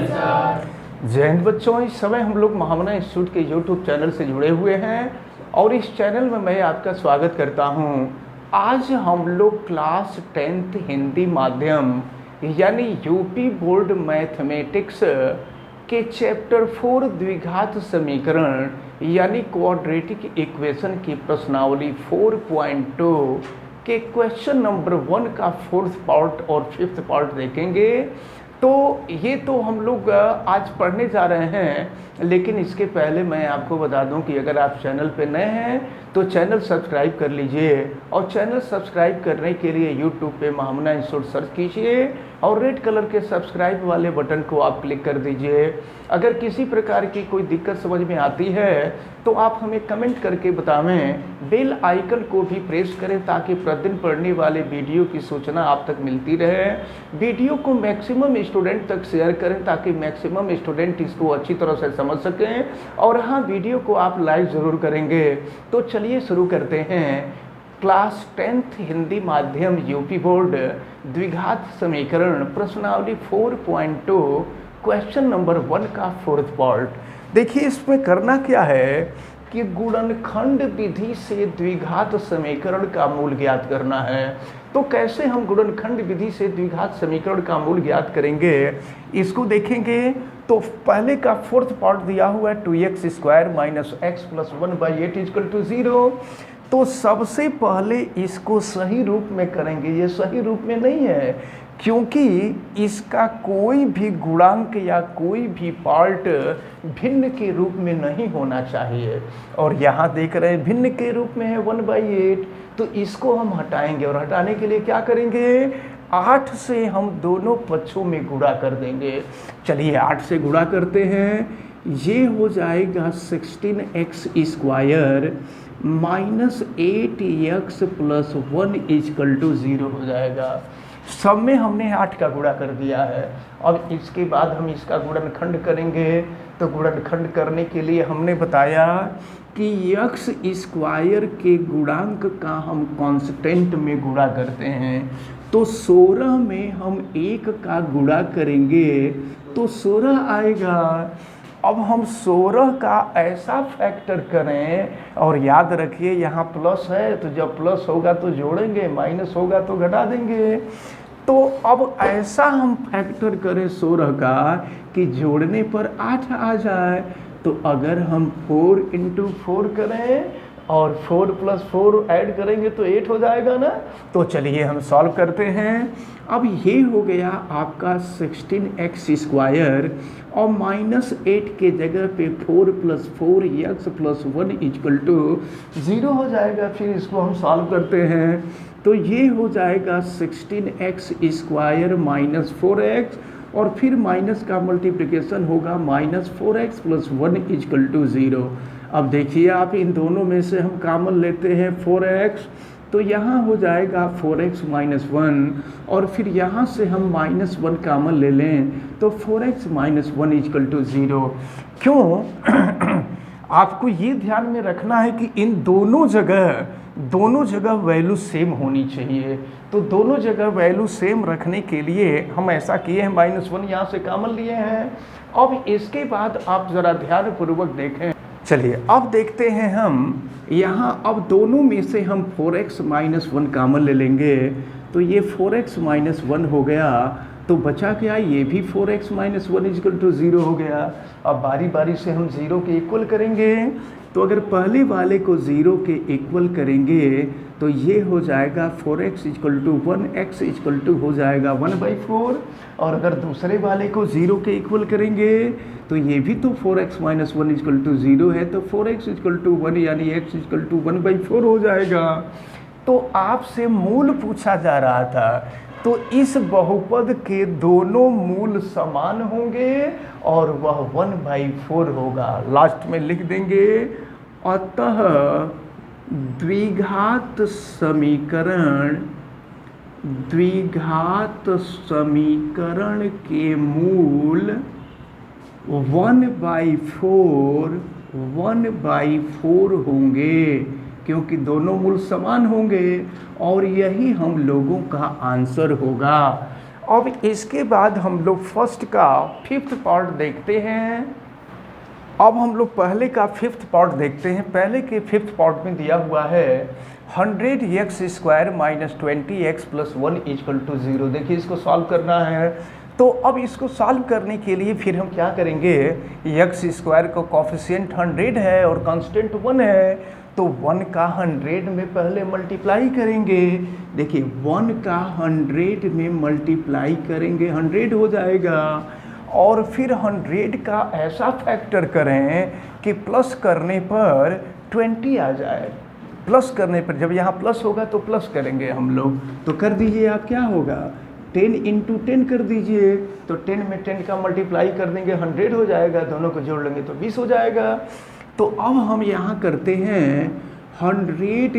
जय हिंद बच्चों, इस समय हम लोग महामना इंस्टीट्यूट के यूट्यूब चैनल से जुड़े हुए हैं और इस चैनल में मैं आपका स्वागत करता हूं। आज हम लोग क्लास 10th हिंदी माध्यम यानी यूपी बोर्ड मैथमेटिक्स के चैप्टर 4 द्विघात समीकरण यानी क्वाड्रेटिक इक्वेशन की प्रश्नावली 4.2 के क्वेश्चन नंबर 1 का 4th पार्ट और 5th पार्ट देखेंगे। तो ये तो हम लोग आज पढ़ने जा रहे हैं, लेकिन इसके पहले मैं आपको बता दूं कि अगर आप चैनल पे नए हैं तो चैनल सब्सक्राइब कर लीजिए और चैनल सब्सक्राइब करने के लिए यूट्यूब पे महामना इंस्टीट्यूट सर्च कीजिए और रेड कलर के सब्सक्राइब वाले बटन को आप क्लिक कर दीजिए। अगर किसी प्रकार की कोई दिक्कत समझ में आती है तो आप हमें कमेंट करके बतावें। बेल आइकन को भी प्रेस करें ताकि प्रतिदिन पढ़ने वाले वीडियो की सूचना आप तक मिलती रहे। वीडियो को मैक्सिमम स्टूडेंट तक शेयर करें ताकि मैक्सिमम स्टूडेंट इसको अच्छी तरह से समझ सकें। और हाँ, वीडियो को आप लाइक ज़रूर करेंगे। तो चलिए शुरू करते हैं। क्लास 10th हिंदी माध्यम यूपी बोर्ड द्विघात समीकरण प्रश्नावली 4.2 क्वेश्चन नंबर 1 का 4th पार्ट। देखिए, इसमें करना क्या है कि गुणनखंड विधि से द्विघात समीकरण का मूल ज्ञात करना है। तो कैसे हम गुणनखंड विधि से द्विघात समीकरण का मूल ज्ञात करेंगे, इसको देखेंगे। तो पहले का 4th पार्ट दिया हुआ है 2x² - x + 1/8 = 0। तो सबसे पहले इसको सही रूप में करेंगे। ये सही रूप में नहीं है क्योंकि इसका कोई भी गुणांक या कोई भी पार्ट भिन्न के रूप में नहीं होना चाहिए। और यहाँ देख रहे हैं भिन्न के रूप में है 1/8, तो इसको हम हटाएंगे। और हटाने के लिए क्या करेंगे, 8 से हम दोनों पक्षों में गुणा कर देंगे। चलिए 8 से गुणा करते हैं। ये हो जाएगा 16x² - 8x + 1 = 0 हो जाएगा। सब में हमने 8 का गुणा कर दिया है। अब इसके बाद हम इसका गुणनखंड करेंगे। तो गुणनखंड करने के लिए हमने बताया कि x² के गुणांक का हम कांस्टेंट में गुणा करते हैं। तो 16 में हम 1 का गुणा करेंगे तो 16 आएगा। अब हम 16 का ऐसा फैक्टर करें, और याद रखिए यहाँ प्लस है तो जब प्लस होगा तो जोड़ेंगे, माइनस होगा तो घटा देंगे। तो अब ऐसा हम फैक्टर करें 16 का कि जोड़ने पर 8 आ जाए। तो अगर हम 4 × 4 करें और 4 + 4 ऐड करेंगे तो 8 हो जाएगा ना। तो चलिए हम सॉल्व करते हैं। अब ये हो गया आपका 16x² और -8 के जगह पे 4 + 4x + 1 = 0 हो जाएगा। फिर इसको हम सॉल्व करते हैं। तो ये हो जाएगा 16x² - 4x और फिर माइनस का मल्टीप्लिकेशन होगा -4x + 1 = 0। अब देखिए आप, इन दोनों में से हम कॉमन लेते हैं 4x, तो यहाँ हो जाएगा 4x - 1 और फिर यहाँ से हम -1 कॉमन ले लें तो 4x - 1 = 0। क्यों? आपको ये ध्यान में रखना है कि इन दोनों जगह वैल्यू सेम होनी चाहिए। तो दोनों जगह वैल्यू सेम रखने के लिए हम ऐसा किए हैं, -1 यहाँ से कॉमन लिए हैं। अब इसके बाद आप ज़रा ध्यानपूर्वक देखें। चलिए अब देखते हैं हम यहाँ, अब दोनों में से हम 4x - 1 कॉमन ले लेंगे। तो ये 4x - 1 हो गया। तो बचा क्या, ये भी 4x - 1 = 0 हो गया। अब बारी बारी से हम 0 के इक्वल करेंगे। तो अगर पहले वाले को 0 के इक्वल करेंगे तो ये हो जाएगा 4x = 1, x = हो जाएगा 1/4। और अगर दूसरे वाले को 0 के इक्वल करेंगे तो ये भी तो 4x - 1 = 0 है। तो 4x = 1 यानी x = 1/4 हो जाएगा। तो आपसे मूल पूछा जा रहा था, तो इस बहुपद के दोनों मूल समान होंगे और वह 1/4 होगा। लास्ट में लिख देंगे, अतः द्विघात समीकरण के मूल 1/4 होंगे, क्योंकि दोनों मूल समान होंगे और यही हम लोगों का आंसर होगा। अब इसके बाद हम लोग फर्स्ट का फिफ्थ पार्ट देखते हैं। अब हम लोग पहले का फिफ्थ पार्ट देखते हैं। पहले के फिफ्थ पार्ट में दिया हुआ है 100x² - 20x + 1 = 0। देखिए इसको सॉल्व करना है। तो अब इसको सॉल्व करने के लिए फिर हम क्या करेंगे, x² का कॉफिशिएंट 100 है और कांस्टेंट 1 है, तो 1 का 100 में पहले मल्टीप्लाई करेंगे। देखिए 1 का 100 में मल्टीप्लाई करेंगे 100 हो जाएगा, और फिर 100 का ऐसा फैक्टर करें कि प्लस करने पर 20 आ जाए। प्लस करने पर जब यहाँ प्लस होगा तो प्लस करेंगे हम लोग, तो कर दीजिए आप, क्या होगा 10 × 10 कर दीजिए, तो 10 में 10 का मल्टीप्लाई कर देंगे 100 हो जाएगा, दोनों को जोड़ लेंगे तो 20 हो जाएगा। तो अब हम यहाँ करते हैं 100x² -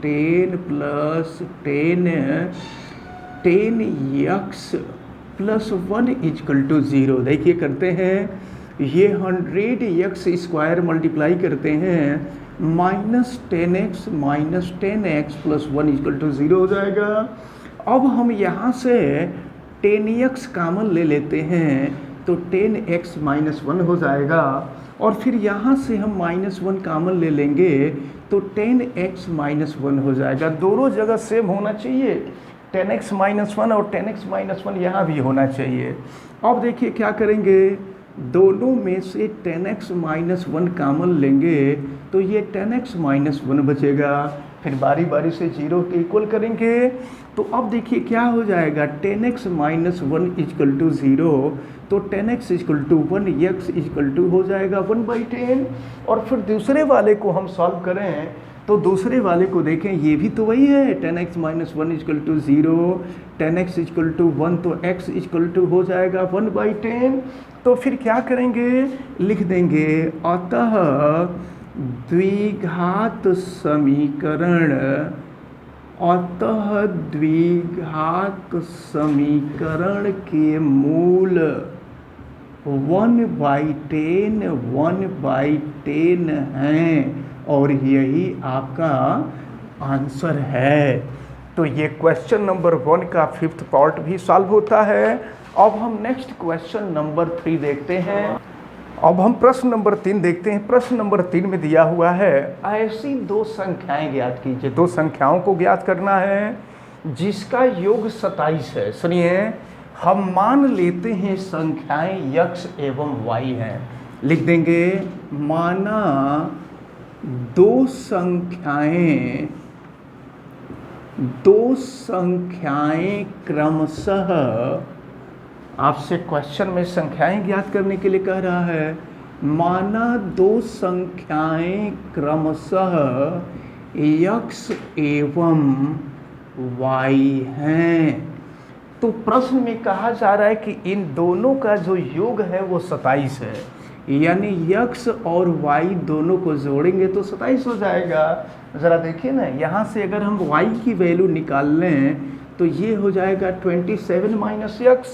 10 + 10x + 1 = 0। देखिए करते हैं, ये 100x² मल्टीप्लाई करते हैं -10x - 10x + 1 = 0 हो जाएगा। अब हम यहाँ से 10x कॉमन ले लेते हैं, तो 10x - 1 हो जाएगा, और फिर यहाँ से हम -1 कॉमन ले लेंगे तो 10x - 1 हो जाएगा। दोनों जगह सेम होना चाहिए, 10x - 1 और 10x - 1 यहाँ भी होना चाहिए। अब देखिए क्या करेंगे, दोनों में से 10x - 1 कॉमन लेंगे तो ये 10x - 1 बचेगा, फिर बारी बारी से 0 के इक्वल करेंगे। तो अब देखिए क्या हो जाएगा, 10x - 1 = 0, तो 10x = 1, x = हो जाएगा 1/10। और फिर दूसरे वाले को हम सॉल्व करें तो दूसरे वाले को देखें, ये भी तो वही है, 10x - 1 = 0, 10x = 1, तो x = हो जाएगा 1/10। तो फिर क्या करेंगे, लिख देंगे अतः द्विघात समीकरण के मूल 1/10 हैं, और यही आपका आंसर है। तो ये क्वेश्चन नंबर 1 का फिफ्थ पार्ट भी सॉल्व होता है। अब हम नेक्स्ट क्वेश्चन नंबर 3 देखते हैं। अब हम प्रश्न नंबर 3 देखते हैं। प्रश्न नंबर 3 में दिया हुआ है, ऐसी दो संख्याएं ज्ञात कीजिए। दो संख्याओं को ज्ञात करना है जिसका योग 27 है। सुनिए, हम मान लेते हैं संख्याएं x एवं y हैं। लिख देंगे, माना दो संख्याएं क्रमशः, आपसे क्वेश्चन में संख्याएं ज्ञात करने के लिए कह रहा है, माना दो संख्याएं क्रमशः x एवं y हैं। तो प्रश्न में कहा जा रहा है कि इन दोनों का जो योग है वो 27 है, यानी x और y दोनों को जोड़ेंगे तो 27 हो जाएगा। ज़रा देखिए ना, यहाँ से अगर हम y की वैल्यू निकाल लें तो ये हो जाएगा 27 - x,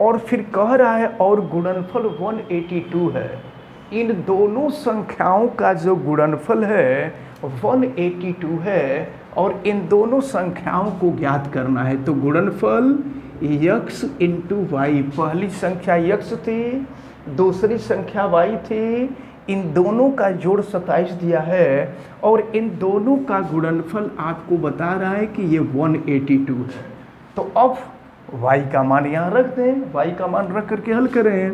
और फिर कह रहा है और गुणनफल 182 है। इन दोनों संख्याओं का जो गुणनफल है 182 है, और इन दोनों संख्याओं को ज्ञात करना है। तो गुणनफल x × y, पहली संख्या x थी, दूसरी संख्या y थी, इन दोनों का जोड़ 27 दिया है, और इन दोनों का गुणनफल आपको बता रहा है कि ये 182 है। तो अब y का मान यहाँ रख दें, y का मान रख करके हल करें।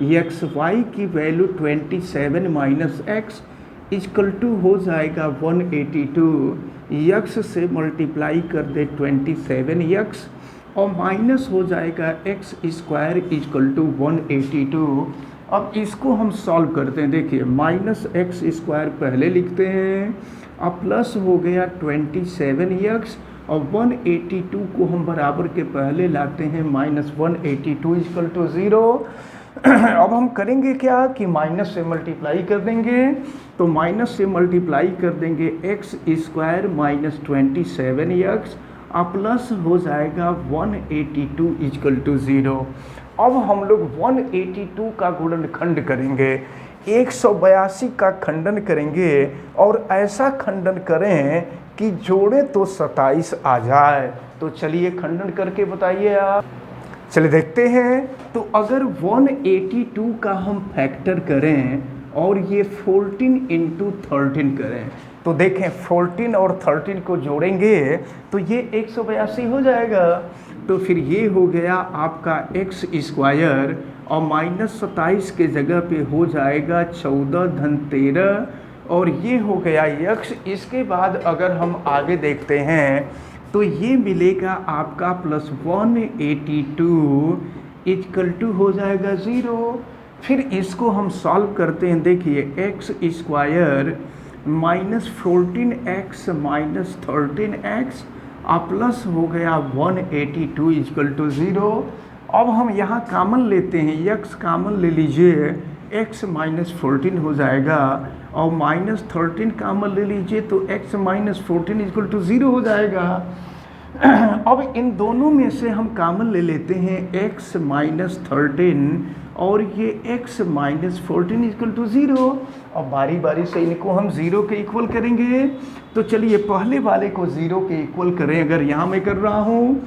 xy की वैल्यू 27 - x = हो जाएगा 182, x से मल्टीप्लाई कर दे 27x, और माइनस हो जाएगा x² = 182। अब इसको हम सॉल्व करते हैं। देखिए -x² पहले लिखते हैं, अब प्लस हो गया 27x, और 182 को हम बराबर के पहले लाते हैं, -182 = 0। अब हम करेंगे क्या कि माइनस से मल्टीप्लाई कर देंगे, तो माइनस से मल्टीप्लाई कर देंगे x² - 27x, और प्लस हो जाएगा 182 = 0। अब हम लोग 182 का गुणनखंड करेंगे, 182 का खंडन करेंगे, और ऐसा खंडन करें कि जोड़े तो 27 आ जाए। तो चलिए खंडन करके बताइए आप। चलिए देखते हैं। तो अगर 182 का हम फैक्टर करें और ये 14 इंटू 13 करें, तो देखें 14 और 13 को जोड़ेंगे तो ये 182 हो जाएगा। तो फिर ये हो गया आपका एक्स स्क्वायर और -27 के जगह पे हो जाएगा 14 धन 13 और ये हो गया यक्स। इसके बाद अगर हम आगे देखते हैं तो ये मिलेगा आपका +182 इक्वल टू हो जाएगा 0। फिर इसको हम सॉल्व करते हैं। देखिए x square -14x -13x plus हो गया 182 इक्वल टू 0। अब हम यहाँ कामन लेते हैं, यक्स कामन ले लीजिए, x -14 हो जाएगा और -13 कामन ले लीजिए तो x -14 इक्वल टू 0 हो जाएगा। अब इन दोनों में से हम कामन ले लेते हैं x -13 और ये x -14 इक्वल टू 0। अब बारी बारी से इनको हम 0 के इक्वल करेंगे। तो चलिए पहले वाले को 0 के इक्वल करें। अगर यहाँ मैं कर रहा हूँ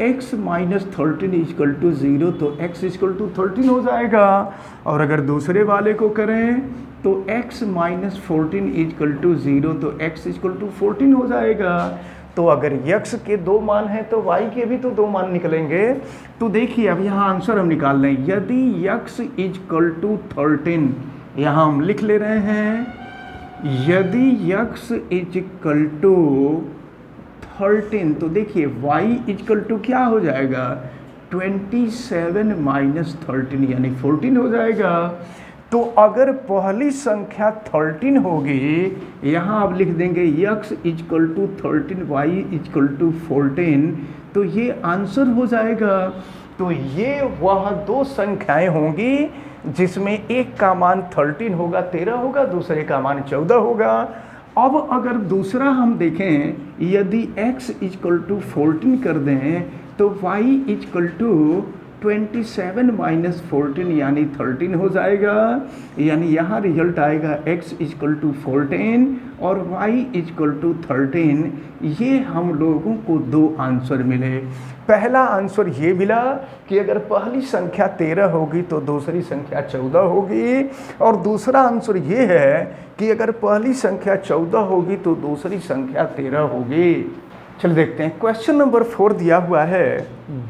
x -13 इक्वल टू 0 तो x इक्वल टू 13 हो जाएगा। और अगर दूसरे वाले को करें तो x -14 इक्वल टू 0 तो x इक्वल टू 14 हो जाएगा। तो अगर यक्स के 2 मान हैं तो y के भी तो 2 मान निकलेंगे। तो देखिए अब यहाँ आंसर हम निकाल रहे हैं। यदि यक्स इक्वल टू 13, यहाँ हम लिख ले रहे हैं यदि यक्स इक्वल टू 13 तो देखिए y इक्वल टू क्या हो जाएगा 27 - 13 यानी 14 हो जाएगा। तो अगर पहली संख्या 13 होगी, यहाँ आप लिख देंगे x equal to 13 y equal to 14, तो ये आंसर हो जाएगा। तो ये वह 2 संख्याएं होंगी जिसमें एक का मान 13 होगा, 13 होगा, दूसरे का मान 14 होगा। अब अगर दूसरा हम देखें, यदि x इक्वल टू 14 कर दें तो y इक्वल टू 27 - 14 यानी 13 हो जाएगा। यानी यहाँ रिजल्ट आएगा x इक्वल टू 14 और y इक्वल टू 13। ये हम लोगों को 2 आंसर मिले। पहला आंसर ये मिला कि अगर पहली संख्या 13 होगी तो दूसरी संख्या 14 होगी, और दूसरा आंसर ये है कि अगर पहली संख्या 14 होगी तो दूसरी संख्या 13 होगी। चलिए देखते हैं। क्वेश्चन नंबर 4 दिया हुआ है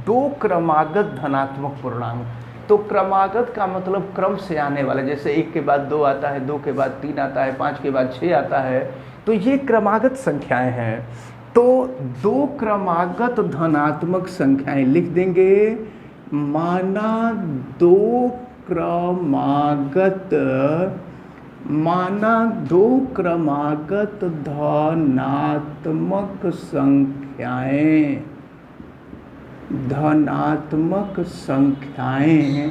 2 क्रमागत धनात्मक पूर्णांक। तो क्रमागत का मतलब क्रम से आने वाला, जैसे 1 के बाद 2 आता है, 2 के बाद 3 आता है, 5 के बाद 6 आता है, तो ये क्रमागत संख्याएं हैं। तो 2 क्रमागत धनात्मक संख्याएं लिख देंगे। माना 2 क्रमागत धनात्मक संख्याएं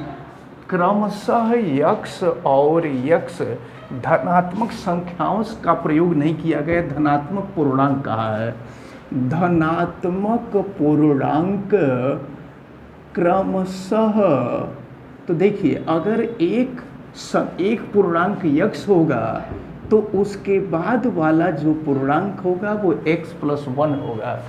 क्रमशः यक्स और यक्स, धनात्मक संख्याओं का प्रयोग नहीं किया गया, धनात्मक पूर्णांक कहा है। धनात्मक पूर्णांक क्रमशः, तो देखिए अगर एक पूर्णांक यक्स होगा तो उसके बाद वाला जो पूर्णांक होगा वो x + 1 होगा,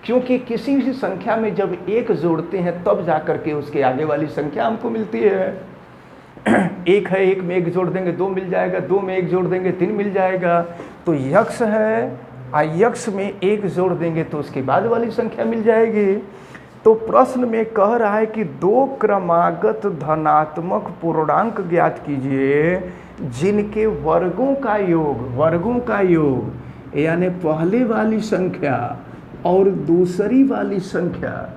क्योंकि किसी भी संख्या में जब 1 जोड़ते हैं तब जाकर के उसके आगे वाली संख्या हमको मिलती है। 1 है, 1 में 1 जोड़ देंगे 2 मिल जाएगा, 2 में 1 जोड़ देंगे 3 मिल जाएगा। तो यक्स है, यक्स में 1 जोड़ देंगे तो उसके बाद वाली संख्या मिल जाएगी। तो प्रश्न में कह रहा है कि 2 क्रमागत धनात्मक पूर्णांक ज्ञात कीजिए जिनके वर्गों का योग यानी पहले वाली संख्या और दूसरी वाली संख्या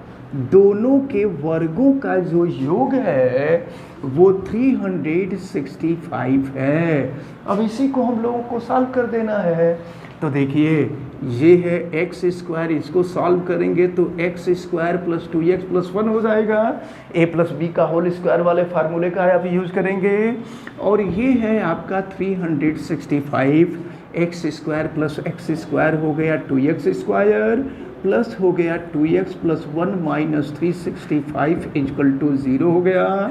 दोनों के वर्गों का जो योग है वो 365 है। अब इसी को हम लोगों को सॉल्व कर देना है। तो देखिए ये है x स्क्वायर, इसको सॉल्व करेंगे तो x स्क्वायर + 2x + 1 हो जाएगा। a + b का होल स्क्वायर वाले फार्मूले का आप यूज करेंगे। और ये है आपका 365, x स्क्वायर + x स्क्वायर हो गया 2x स्क्वायर प्लस हो गया 2x + 1 - 365 = 0 हो गया।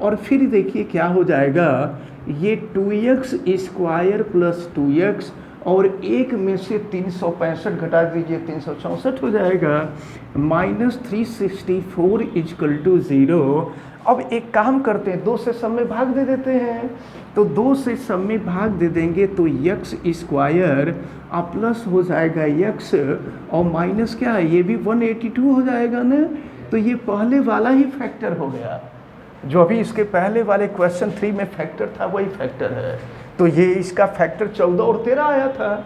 और फिर देखिए क्या हो जाएगा, ये 2x स्क्वायर + 2x और 1 में से 365 घटा दीजिए, 364 हो जाएगा। -364 इजकल टू 0। अब एक काम करते हैं, 2 से सब में भाग दे देते हैं। तो 2 से सब में भाग दे देंगे तो यक्स स्क्वायर और प्लस हो जाएगा यक्स और माइनस क्या है, ये भी 182 हो जाएगा ना। तो ये पहले वाला ही फैक्टर हो गया, जो अभी इसके पहले वाले क्वेश्चन 3 में फैक्टर था वही फैक्टर है। तो ये इसका फैक्टर 14 और 13 आया था,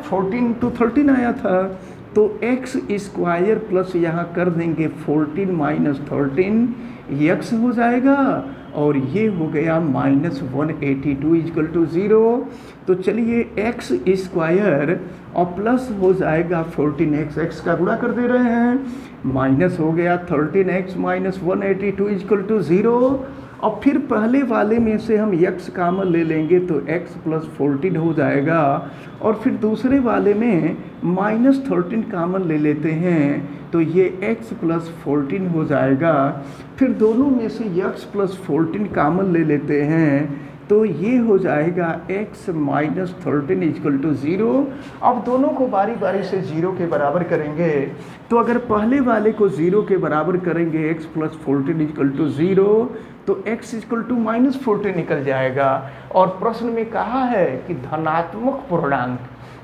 14 to 13 आया था। तो एक्स स्क्वायर प्लस यहाँ कर देंगे 14 माइनस 13 यक्स हो जाएगा और ये हो गया -182 इजकल टू 0। तो चलिए एक्स स्क्वायर और प्लस हो जाएगा 14x, एक्स का गुणा कर दे रहे हैं, माइनस हो गया 13x माइनस 182 इजकल टू 0। और फिर पहले वाले में से हम x कामन ले लेंगे तो x प्लस 14 हो जाएगा और फिर दूसरे वाले में -13 कामन ले लेते हैं तो ये x प्लस 14 हो जाएगा। फिर दोनों में से x प्लस 14 कामन ले लेते हैं तो ये हो जाएगा x माइनस 13 इजकल टू 0। अब दोनों को बारी बारी से 0 के बराबर करेंगे। तो अगर पहले वाले को 0 के बराबर करेंगे x प्लस 14 इजकल टू 0 तो x इजकल टू -14 निकल जाएगा। और प्रश्न में कहा है कि धनात्मक पूर्णांक,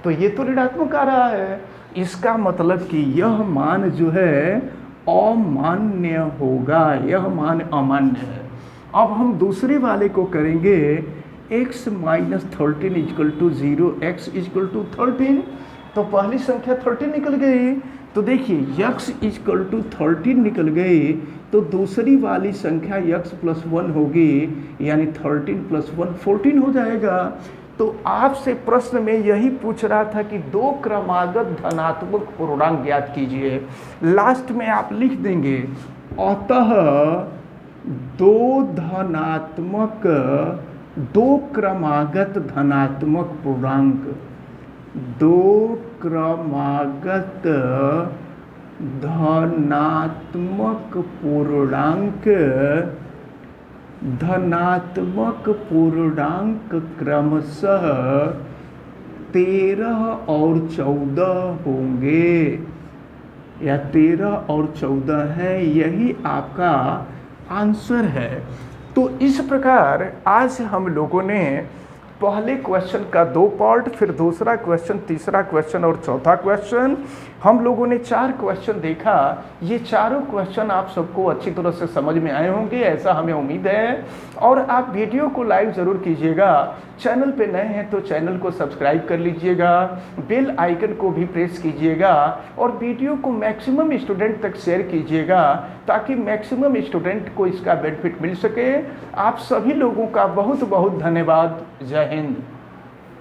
तो ये तो ऋणात्मक आ रहा है, इसका मतलब कि यह मान जो है अमान्य होगा, यह मान अमान्य है। अब हम दूसरे वाले को करेंगे x minus 13 is equal to 0, x is equal to 13, तो पहली संख्या 13 निकल गई। तो देखिए x इजकल टू 13 निकल गई तो दूसरी वाली संख्या x प्लस 1 होगी, यानी 13 प्लस 1 14 हो जाएगा। तो आपसे प्रश्न में यही पूछ रहा था कि 2 क्रमागत धनात्मक पूर्णांक ज्ञात कीजिए। लास्ट में आप लिख देंगे अतः 2 क्रमागत धनात्मक पूर्णांक, 2 क्रमागत धनात्मक पूर्णांक क्रमशः 13 और 14 होंगे, या 13 और 14 है, यही आपका आंसर है। तो इस प्रकार आज हम लोगों ने पहले क्वेश्चन का 2 पार्ट, फिर दूसरा क्वेश्चन, तीसरा क्वेश्चन और चौथा क्वेश्चन, हम लोगों ने 4 क्वेश्चन देखा। ये चारों क्वेश्चन आप सबको अच्छी तरह से समझ में आए होंगे, ऐसा हमें उम्मीद है। और आप वीडियो को लाइक ज़रूर कीजिएगा, चैनल पे नए हैं तो चैनल को सब्सक्राइब कर लीजिएगा, बेल आइकन को भी प्रेस कीजिएगा और वीडियो को मैक्सिमम स्टूडेंट तक शेयर कीजिएगा ताकि मैक्सिमम स्टूडेंट को इसका बेनिफिट मिल सके। आप सभी लोगों का बहुत बहुत धन्यवाद। जय हिंद।